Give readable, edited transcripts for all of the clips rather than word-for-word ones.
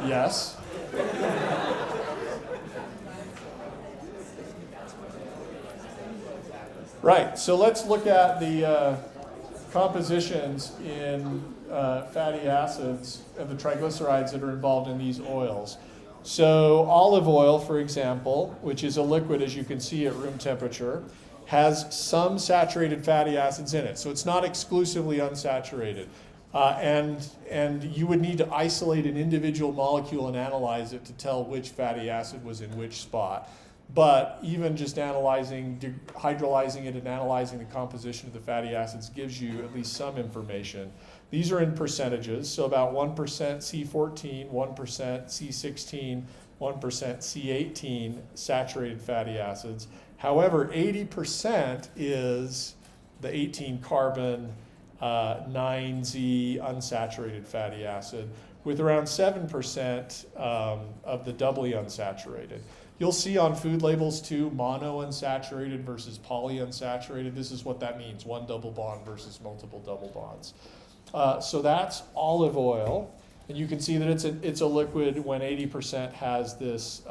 Yes. Right, so let's look at the compositions in fatty acids and the triglycerides that are involved in these oils. So olive oil, for example, which is a liquid, as you can see at room temperature, has some saturated fatty acids in it. So it's not exclusively unsaturated. And you would need to isolate an individual molecule and analyze it to tell which fatty acid was in which spot. But even just analyzing, hydrolyzing it and analyzing the composition of the fatty acids gives you at least some information. These are in percentages, so about 1% C14, 1% C16, 1% C18 saturated fatty acids. However, 80% is the 18 carbon 9Z unsaturated fatty acid, with around 7% of the doubly unsaturated. You'll see on food labels too, monounsaturated versus polyunsaturated. This is what that means, one double bond versus multiple double bonds. So that's olive oil, and you can see that it's a liquid when 80% has this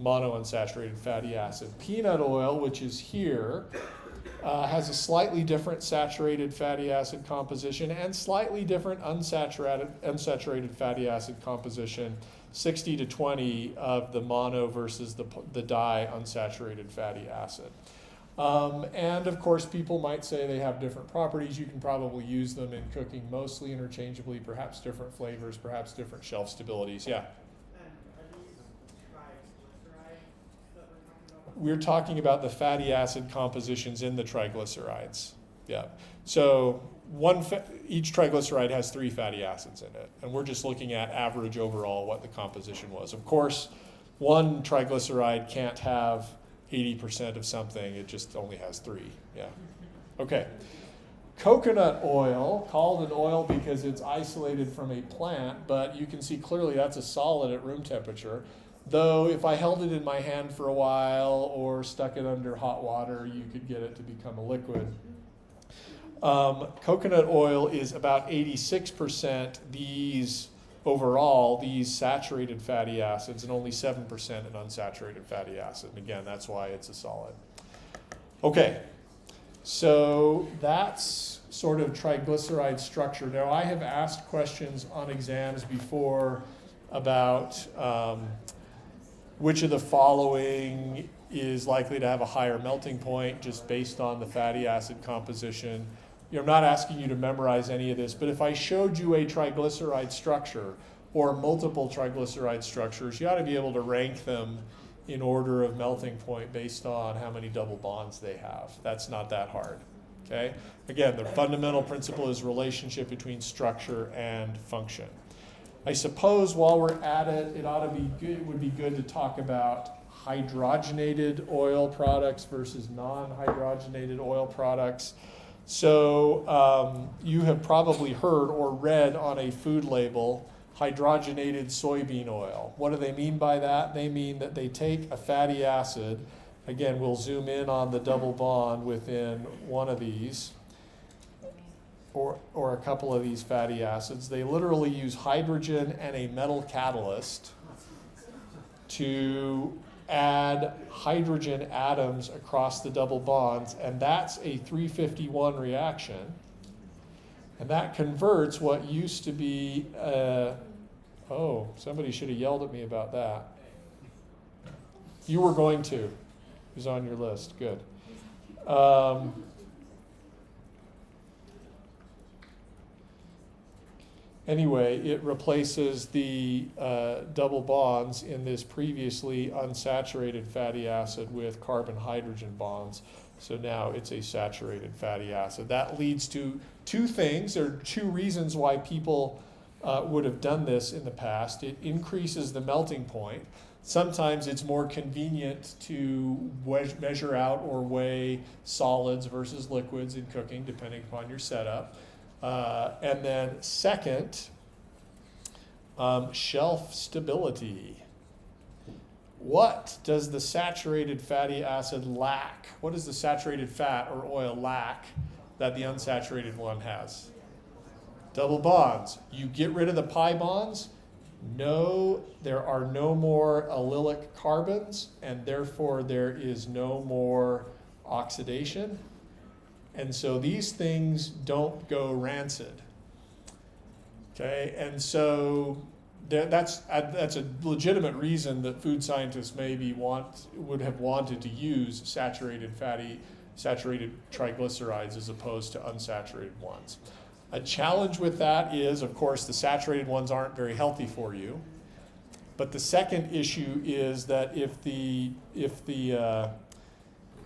monounsaturated fatty acid. Peanut oil, which is here, has a slightly different saturated fatty acid composition and slightly different unsaturated fatty acid composition, 60 to 20 of the mono versus the di unsaturated fatty acid. And of course, people might say they have different properties. You can probably use them in cooking mostly interchangeably, perhaps different flavors, perhaps different shelf stabilities. Yeah? We're talking about the fatty acid compositions in the triglycerides. Yeah. So each triglyceride has 3 fatty acids in it, and we're just looking at average overall what the composition was. Of course, one triglyceride can't have 80% of something, it just only has 3. Yeah. Okay. Coconut oil, called an oil because it's isolated from a plant, but you can see clearly that's a solid at room temperature. Though if I held it in my hand for a while or stuck it under hot water, you could get it to become a liquid. Coconut oil is about 86% these saturated fatty acids, and only 7% an unsaturated fatty acid. And again, that's why it's a solid. Okay, so that's sort of triglyceride structure. Now, I have asked questions on exams before about which of the following is likely to have a higher melting point just based on the fatty acid composition. I'm not asking you to memorize any of this, but if I showed you a triglyceride structure or multiple triglyceride structures, you ought to be able to rank them in order of melting point based on how many double bonds they have. That's not that hard. Okay? Again, the fundamental principle is relationship between structure and function. I suppose while we're at it, it would be good to talk about hydrogenated oil products versus non-hydrogenated oil products. So you have probably heard or read on a food label, hydrogenated soybean oil. What do they mean by that? They mean that they take a fatty acid. Again, we'll zoom in on the double bond within one of these, or a couple of these fatty acids. They literally use hydrogen and a metal catalyst to add hydrogen atoms across the double bonds, and that's a 351 reaction. And that converts what used to be, somebody should have yelled at me about that. You were going to. It was on your list. Good. Anyway, it replaces the double bonds in this previously unsaturated fatty acid with carbon-hydrogen bonds. So now it's a saturated fatty acid. That leads to 2 things. There are 2 reasons why people would have done this in the past. It increases the melting point. Sometimes it's more convenient to measure out or weigh solids versus liquids in cooking, depending upon your setup. And then second, shelf stability. What does the saturated fatty acid lack? What does the saturated fat or oil lack that the unsaturated one has? Double bonds. You get rid of the pi bonds, No, there are no more allylic carbons, and therefore there is no more oxidation. And so these things don't go rancid. Okay, and so that's a legitimate reason that food scientists would have wanted to use saturated triglycerides as opposed to unsaturated ones. A challenge with that is, of course, the saturated ones aren't very healthy for you. But the second issue is that if the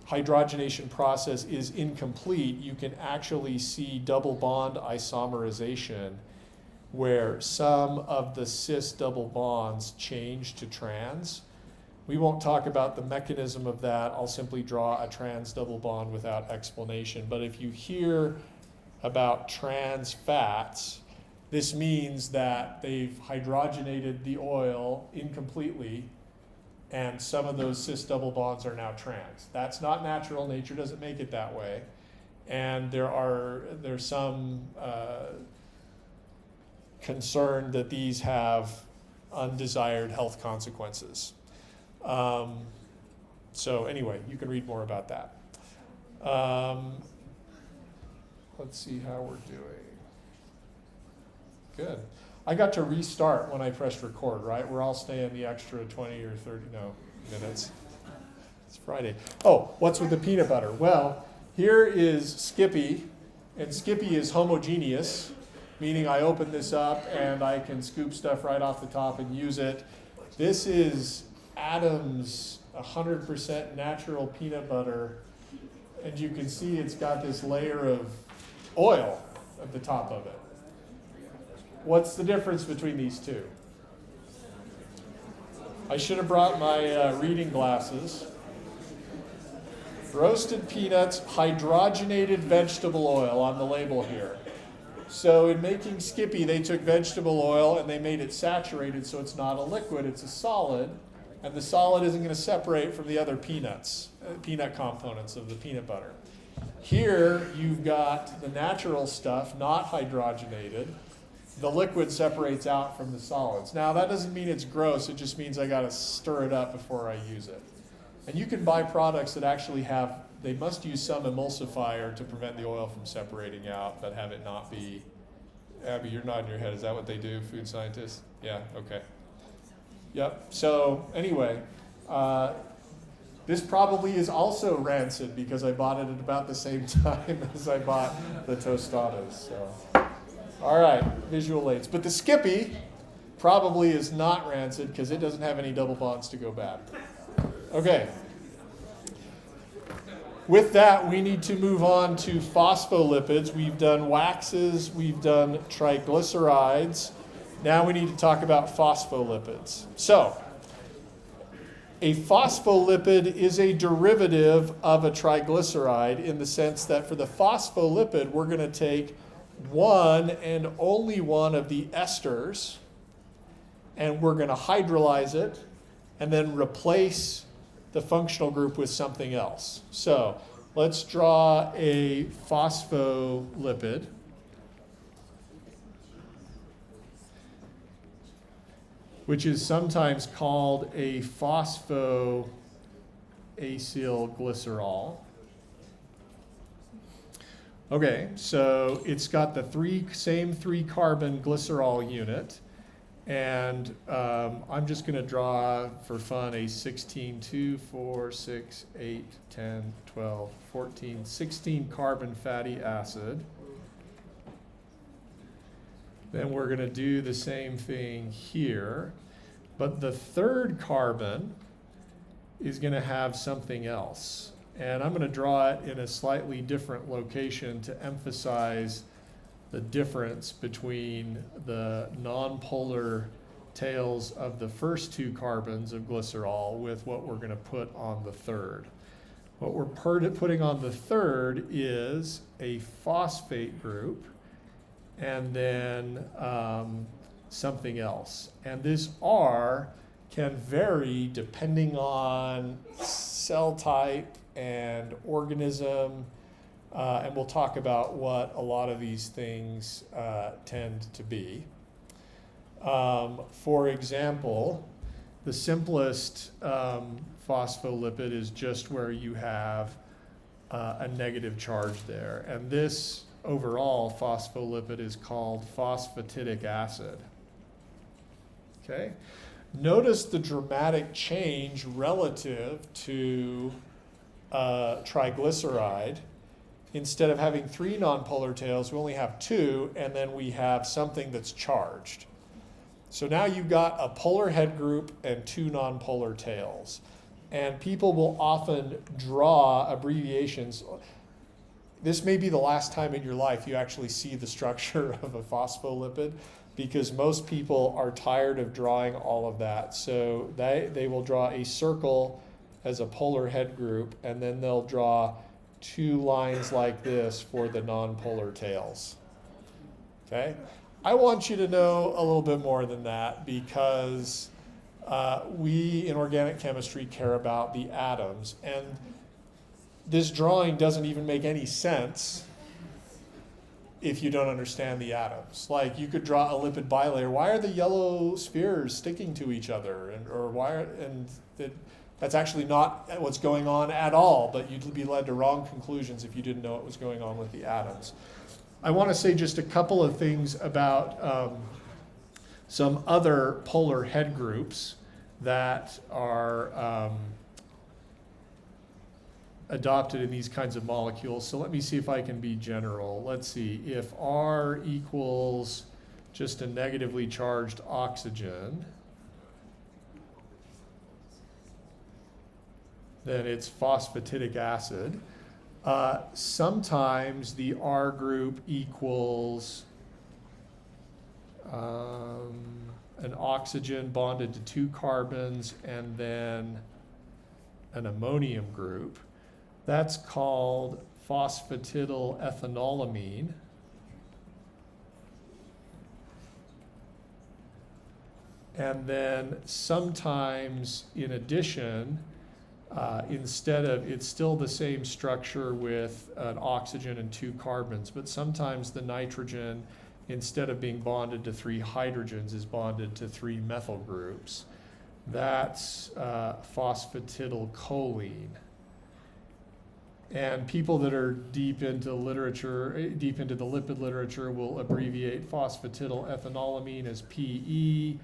hydrogenation process is incomplete, you can actually see double bond isomerization, where some of the cis double bonds change to trans. We won't talk about the mechanism of that. I'll simply draw a trans double bond without explanation. But if you hear about trans fats, this means that they've hydrogenated the oil incompletely, and some of those cis double bonds are now trans. That's not natural. Nature doesn't make it that way. And there's some concern that these have undesired health consequences. So anyway, you can read more about that. Let's see how we're doing. Good. I got to restart when I pressed record, right? We're all staying the extra 20 or 30 minutes. It's Friday. Oh, what's with the peanut butter? Well, here is Skippy, and Skippy is homogeneous, meaning I open this up and I can scoop stuff right off the top and use it. This is Adam's 100% natural peanut butter, and you can see it's got this layer of oil at the top of it. What's the difference between these two? I should have brought my reading glasses. Roasted peanuts, hydrogenated vegetable oil on the label here. So in making Skippy, they took vegetable oil and they made it saturated so it's not a liquid, it's a solid. And the solid isn't going to separate from the other peanut components of the peanut butter. Here, you've got the natural stuff, not hydrogenated. The liquid separates out from the solids. Now, that doesn't mean it's gross. It just means I got to stir it up before I use it. And you can buy products that actually they must use some emulsifier to prevent the oil from separating out, but have it not be. Abby, you're nodding your head. Is that what they do, food scientists? Yeah, okay. Yep, so anyway, this probably is also rancid because I bought it at about the same time as I bought the tostadas. So, all right, visual aids. But the Skippy probably is not rancid because it doesn't have any double bonds to go bad. Okay. With that, we need to move on to phospholipids. We've done waxes, we've done triglycerides. Now we need to talk about phospholipids. So, a phospholipid is a derivative of a triglyceride in the sense that for the phospholipid, we're going to take one and only one of the esters, and we're going to hydrolyze it, and then replace the functional group with something else. So, let's draw a phospholipid. Which is sometimes called a phosphoacylglycerol. Okay, so it's got the same three carbon glycerol unit, and I'm just going to draw for fun a 16, 2, 4, 6, 8, 10, 12, 14, 16 carbon fatty acid. Then we're going to do the same thing here. But the third carbon is going to have something else. And I'm going to draw it in a slightly different location to emphasize the difference between the nonpolar tails of the first two carbons of glycerol with what we're going to put on the third. What we're putting on the third is a phosphate group, and then something else. And this R can vary depending on cell type and organism, and we'll talk about what a lot of these things tend to be. For example, the simplest phospholipid is just where you have a negative charge there. And this overall phospholipid is called phosphatidic acid. Okay? Notice the dramatic change relative to triglyceride. Instead of having 3 nonpolar tails, we only have 2, and then we have something that's charged. So now you've got a polar head group and 2 nonpolar tails. And people will often draw abbreviations. This may be the last time in your life you actually see the structure of a phospholipid, because most people are tired of drawing all of that. So they will draw a circle as a polar head group, and then they'll draw 2 lines like this for the nonpolar tails. Okay? I want you to know a little bit more than that, because we in organic chemistry care about the atoms, and this drawing doesn't even make any sense if you don't understand the atoms. Like, you could draw a lipid bilayer. Why are the yellow spheres sticking to each other? That's actually not what's going on at all, but you'd be led to wrong conclusions if you didn't know what was going on with the atoms. I want to say just a couple of things about some other polar head groups that are adopted in these kinds of molecules. So let me see if I can be general. Let's see, if R equals just a negatively charged oxygen, then it's phosphatidic acid. Sometimes the R group equals an oxygen bonded to 2 carbons and then an ammonium group. That's called phosphatidylethanolamine. And then sometimes, in addition, it's still the same structure with an oxygen and 2 carbons, but sometimes the nitrogen, instead of being bonded to 3 hydrogens, is bonded to 3 methyl groups. That's phosphatidylcholine. And people that are deep into the lipid literature will abbreviate phosphatidylethanolamine as PE.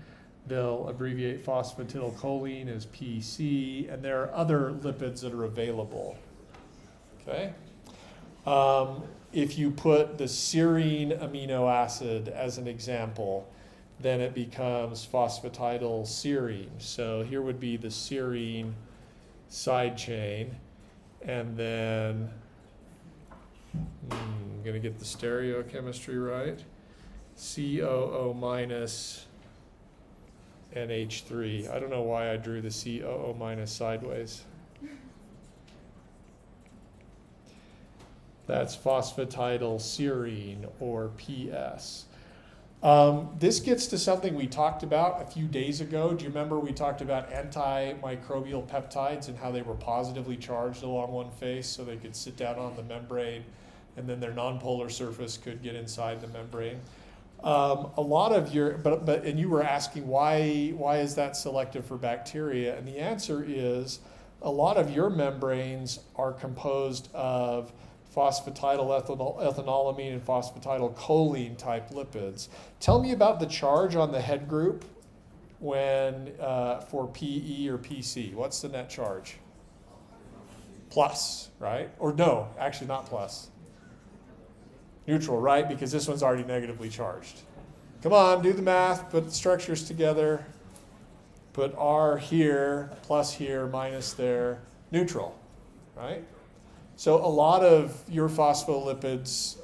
They'll abbreviate phosphatidylcholine as PC, and there are other lipids that are available. Okay? If you put the serine amino acid as an example, then it becomes phosphatidylserine. So here would be the serine side chain, and then I'm going to get the stereochemistry right. COO minus NH3. I don't know why I drew the COO minus sideways. That's phosphatidylserine, or PS. This gets to something we talked about a few days ago. Do you remember we talked about antimicrobial peptides and how they were positively charged along one face so they could sit down on the membrane and then their nonpolar surface could get inside the membrane? A lot of your, and you were asking why is that selective for bacteria? And the answer is a lot of your membranes are composed of phosphatidylethanolamine and phosphatidylcholine type lipids. Tell me about the charge on the head group when for PE or PC. What's the net charge? Plus, right? Or no, actually not plus. Neutral, right? Because this one's already negatively charged. Come on, do the math, put the structures together. Put R here, plus here, minus there, neutral, right? So a lot of your phospholipids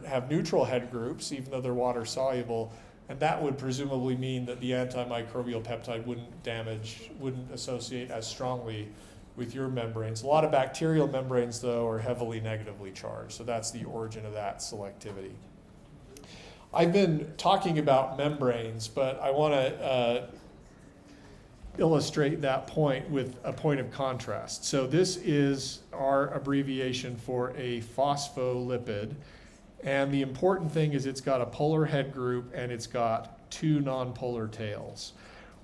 have neutral head groups, even though they're water soluble, and that would presumably mean that the antimicrobial peptide wouldn't associate as strongly with your membranes. A lot of bacterial membranes, though, are heavily negatively charged, so that's the origin of that selectivity. I've been talking about membranes, but I want to illustrate that point with a point of contrast. So this is our abbreviation for a phospholipid, and the important thing is it's got a polar head group and it's got two nonpolar tails.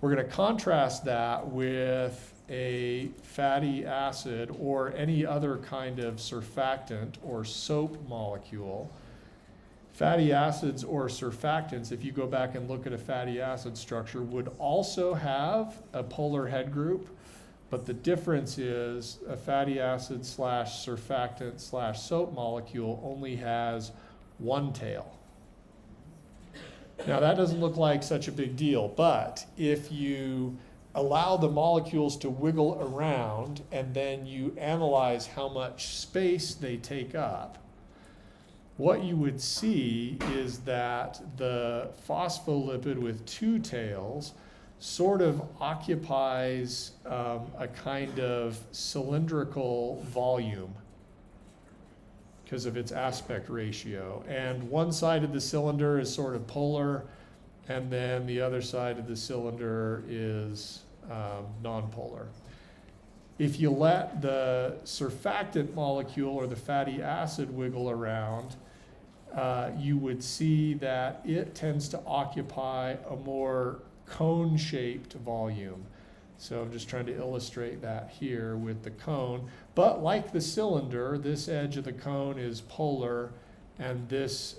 We're going to contrast that with a fatty acid or any other kind of surfactant or soap molecule. Fatty acids or surfactants, if you go back and look at a fatty acid structure, would also have a polar head group, but the difference is a fatty acid slash surfactant slash soap molecule only has one tail. Now that doesn't look like such a big deal, but if you allow the molecules to wiggle around and then you analyze how much space they take up, what you would see is that the phospholipid with two tails sort of occupies a kind of cylindrical volume because of its aspect ratio. And one side of the cylinder is sort of polar, and then the other side of the cylinder is nonpolar. If you let the surfactant molecule or the fatty acid wiggle around, you would see that it tends to occupy a more cone-shaped volume. So I'm just trying to illustrate that here with the cone. But like the cylinder, this edge of the cone is polar, and this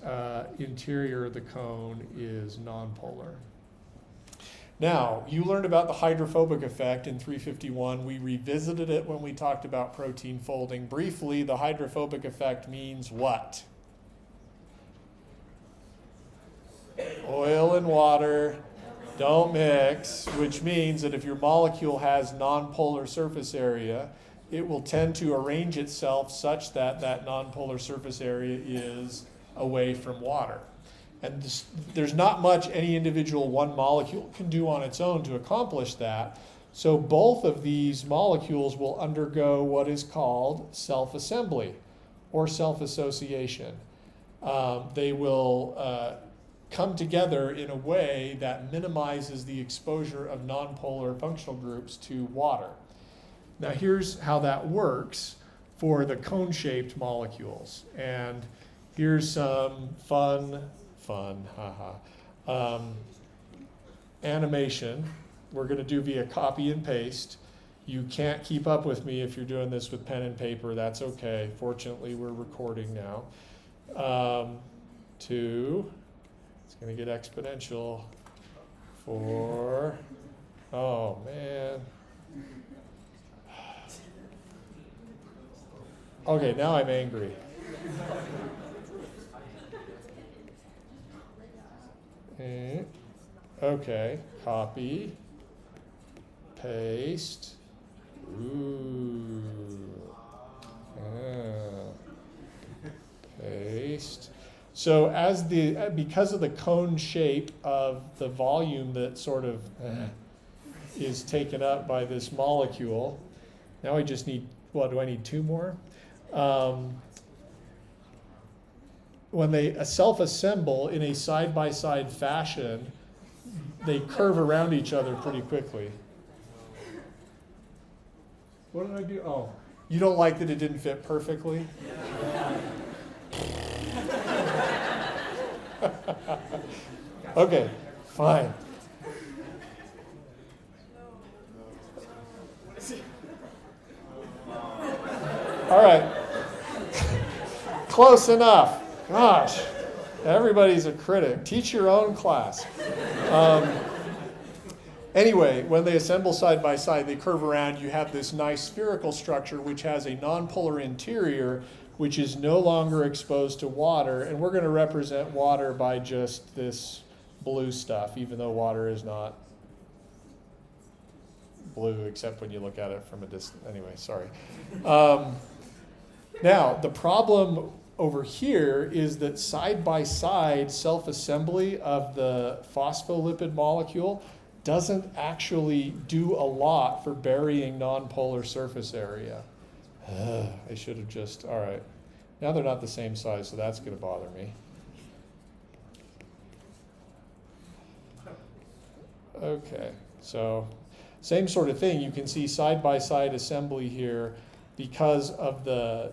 interior of the cone is nonpolar. Now, you learned about the hydrophobic effect in 351. We revisited it when we talked about protein folding. Briefly, the hydrophobic effect means what? Oil and water don't mix, which means that if your molecule has nonpolar surface area, it will tend to arrange itself such that that nonpolar surface area is away from water. And there's not much any individual one molecule can do on its own to accomplish that. So both of these molecules will undergo what is called self-assembly or self-association. They will come together in a way that minimizes the exposure of nonpolar functional groups to water. Now here's how that works for the cone-shaped molecules. And here's some fun, animation we're going to do via copy and paste. You can't keep up with me if you're doing this with pen and paper. That's okay. Fortunately, we're recording now. Two, it's going to get exponential. Four, oh man. Okay, now I'm angry. Okay, copy, paste, paste. So because of the cone shape of the volume that sort of is taken up by this molecule, now I just need, what, do I need two more? When they self-assemble in a side-by-side fashion, they curve around each other pretty quickly. What did I do? Oh, you don't like that it didn't fit perfectly? Okay, fine. All right. Close enough. Gosh, everybody's a critic. Teach your own class. Anyway, when they assemble side by side, they curve around. You have this nice spherical structure which has a nonpolar interior which is no longer exposed to water. And we're going to represent water by just this blue stuff, even though water is not blue except when you look at it from a distance. Anyway, sorry. Now, the problem over here is that side-by-side self-assembly of the phospholipid molecule doesn't actually do a lot for burying nonpolar surface area. I should have just, all right. Now they're not the same size, so that's going to bother me. Okay, so same sort of thing. You can see side-by-side assembly here because of the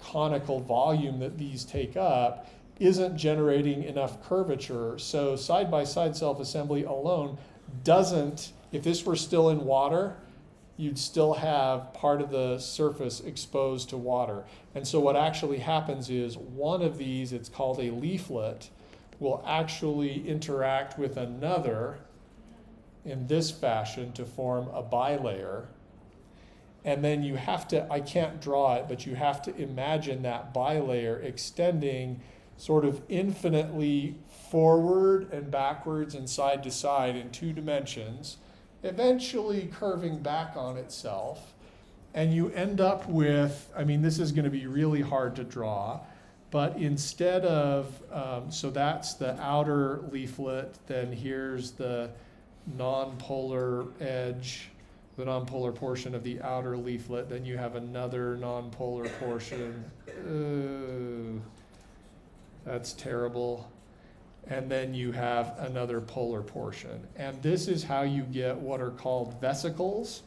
conical volume that these take up. isn't generating enough curvature. So side-by-side self-assembly alone doesn't, if this were still in water, you'd still have part of the surface exposed to water. And so what actually happens is one of these, it's called a leaflet, will actually interact with another in this fashion to form a bilayer. And then you have to, I can't draw it, but you have to imagine that bilayer extending sort of infinitely forward and backwards and side to side in 2 dimensions, eventually curving back on itself. And you end up with, I mean, this is going to be really hard to draw, but instead of, so that's the outer leaflet, then here's the nonpolar edge, the nonpolar portion of the outer leaflet, then you have another nonpolar portion. That's terrible. And then you have another polar portion. And this is how you get what are called vesicles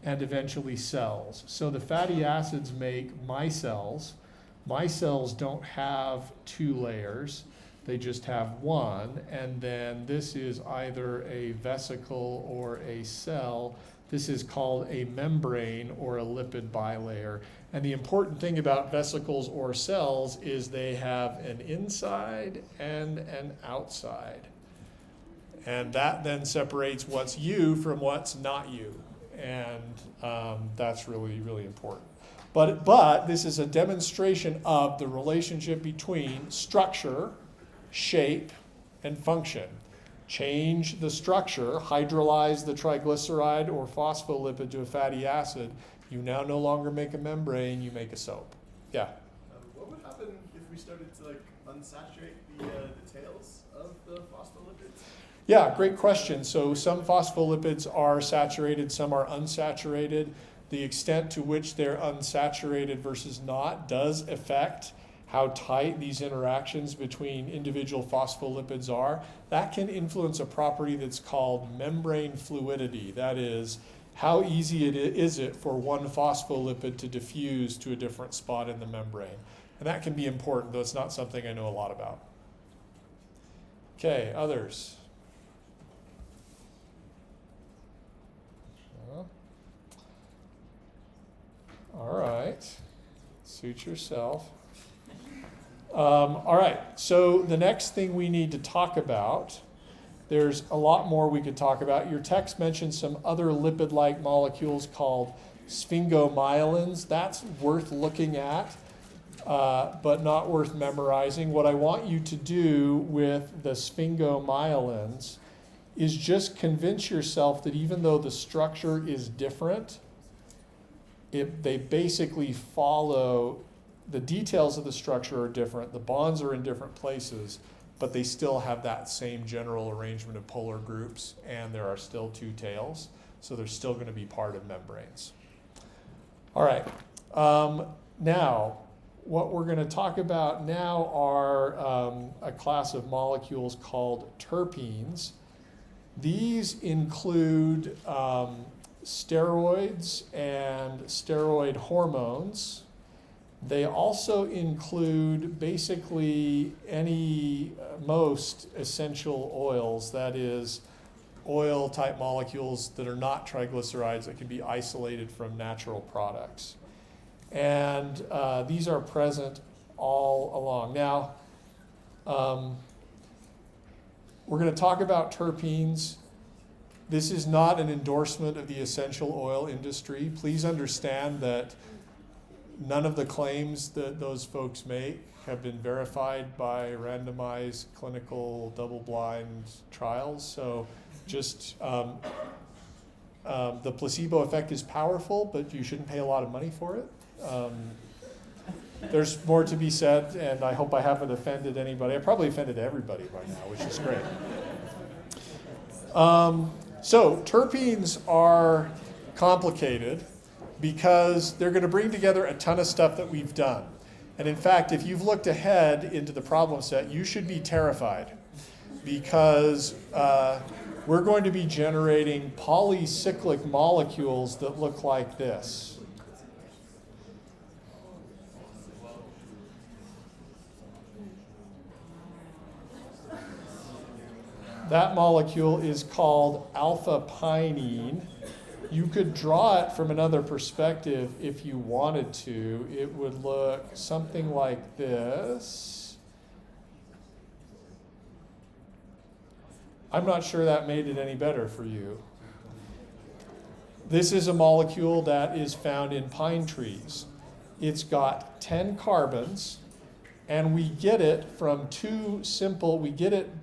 and eventually cells. So the fatty acids make micelles. Micelles don't have 2 layers. They just have 1. And then this is either a vesicle or a cell. This is called a membrane or a lipid bilayer. And the important thing about vesicles or cells is they have an inside and an outside. And that then separates what's you from what's not you. And that's really, really important. But this is a demonstration of the relationship between structure, shape, and function. Change the structure, hydrolyze the triglyceride or phospholipid to a fatty acid, you now no longer make a membrane, you make a soap. Yeah? What would happen if we started to unsaturate the tails of the phospholipids? Yeah, great question. So some phospholipids are saturated, some are unsaturated. The extent to which they're unsaturated versus not does affect how tight these interactions between individual phospholipids are. That can influence a property that's called membrane fluidity. That is, how easy is it for one phospholipid to diffuse to a different spot in the membrane. And that can be important, though it's not something I know a lot about. Okay, others? All right, suit yourself. All right, so the next thing we need to talk about, there's a lot more we could talk about. Your text mentioned some other lipid-like molecules called sphingomyelins. That's worth looking at, but not worth memorizing. What I want you to do with the sphingomyelins is just convince yourself that even though the structure is different, they basically follow, the details of the structure are different, the bonds are in different places, but they still have that same general arrangement of polar groups, and there are still 2 tails, so they're still going to be part of membranes. All right, now, what we're going to talk about now are a class of molecules called terpenes. These include steroids and steroid hormones. They also include basically most essential oils, that is, oil type molecules that are not triglycerides that can be isolated from natural products. And these are present all along. Now, we're going to talk about terpenes. This is not an endorsement of the essential oil industry. Please understand that none of the claims that those folks make have been verified by randomized clinical double-blind trials. So just the placebo effect is powerful, but you shouldn't pay a lot of money for it. There's more to be said, and I hope I haven't offended anybody. I probably offended everybody by now, which is great. So terpenes are complicated because they're going to bring together a ton of stuff that we've done. And in fact, if you've looked ahead into the problem set, you should be terrified because we're going to be generating polycyclic molecules that look like this. That molecule is called alpha-pinene. You could draw it from another perspective if you wanted to. It would look something like this. I'm not sure that made it any better for you. This is a molecule that is found in pine trees. It's got 10 carbons, and we get it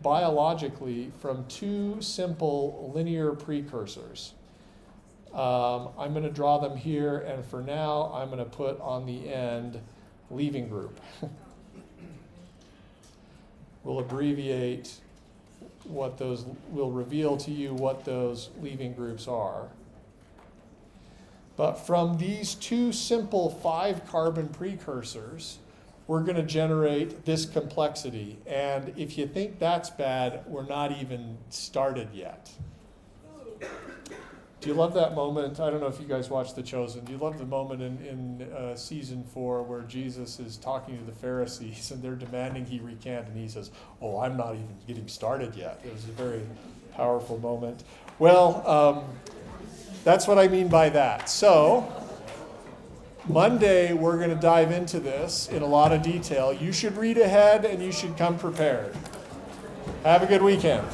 biologically from two simple linear precursors. I'm going to draw them here, and for now, I'm going to put on the end leaving group. We'll abbreviate we'll reveal to you what those leaving groups are. But from these two simple 5-carbon precursors, we're going to generate this complexity. And if you think that's bad, we're not even started yet. Do you love that moment? I don't know if you guys watched The Chosen. Do you love the moment in season 4 where Jesus is talking to the Pharisees and they're demanding he recant, and he says, "Oh, I'm not even getting started yet." It was a very powerful moment. Well, that's what I mean by that. So, Monday, we're going to dive into this in a lot of detail. You should read ahead and you should come prepared. Have a good weekend.